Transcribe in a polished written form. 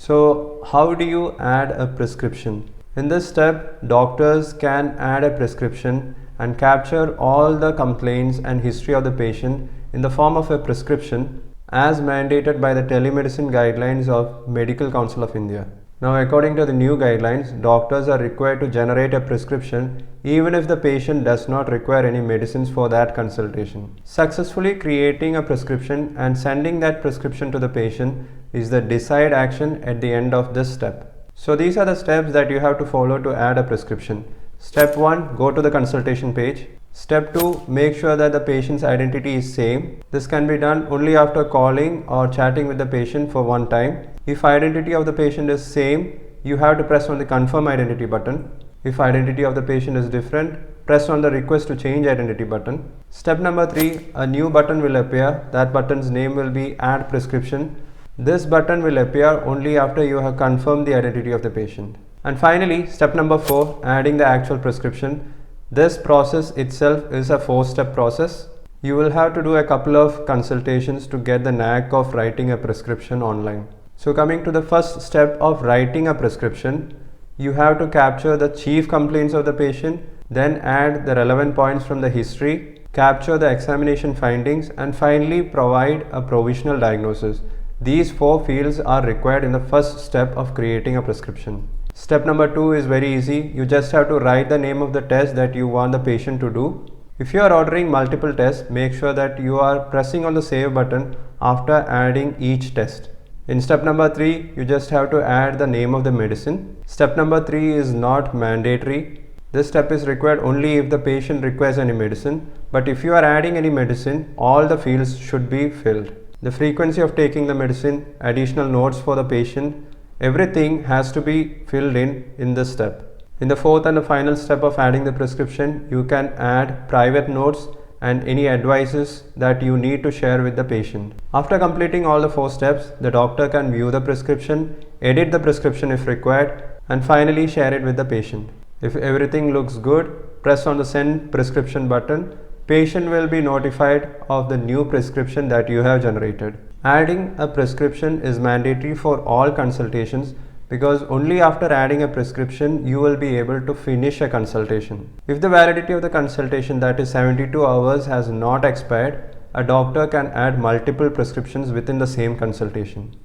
So how do you add a prescription? In this step, doctors can add a prescription and capture all the complaints and history of the patient in the form of a prescription as mandated by the telemedicine guidelines of Medical Council of India. Now, according to the new guidelines, doctors are required to generate a prescription even if the patient does not require any medicines for that consultation. Successfully creating a prescription and sending that prescription to the patient is the desired action at the end of this step. So these are the steps that you have to follow to add a prescription. Step 1, go to the consultation page. Step 2, make sure that the patient's identity is same. This can be done only after calling or chatting with the patient for one time. If identity of the patient is same, you have to press on the confirm identity button. If identity of the patient is different, press on the request to change identity button. Step number 3, a new button will appear. That button's name will be add prescription. This button will appear only after you have confirmed the identity of the patient. And finally, step number 4, adding the actual prescription. This process itself is a 4-step process. You will have to do a couple of consultations to get the knack of writing a prescription online. So coming to the first step of writing a prescription, you have to capture the chief complaints of the patient, then add the relevant points from the history, capture the examination findings, and finally provide a provisional diagnosis. These 4 fields are required in the first step of creating a prescription. Step number 2 is very easy. You just have to write the name of the test that you want the patient to do. If you are ordering multiple tests, make sure that you are pressing on the save button after adding each test. In step number 3, you just have to add the name of the medicine. Step number 3 is not mandatory. This step is required only if the patient requires any medicine. But if you are adding any medicine, all the fields should be filled. The frequency of taking the medicine, additional notes for the patient, everything has to be filled in this step. In the 4th and the final step of adding the prescription, you can add private notes and any advices that you need to share with the patient. After completing all the 4 steps, the doctor can view the prescription, edit the prescription if required, and finally share it with the patient. If everything looks good, press on the send prescription button. Patient will be notified of the new prescription that you have generated. Adding a prescription is mandatory for all consultations because only after adding a prescription you will be able to finish a consultation. If the validity of the consultation, that is 72 hours, has not expired, a doctor can add multiple prescriptions within the same consultation.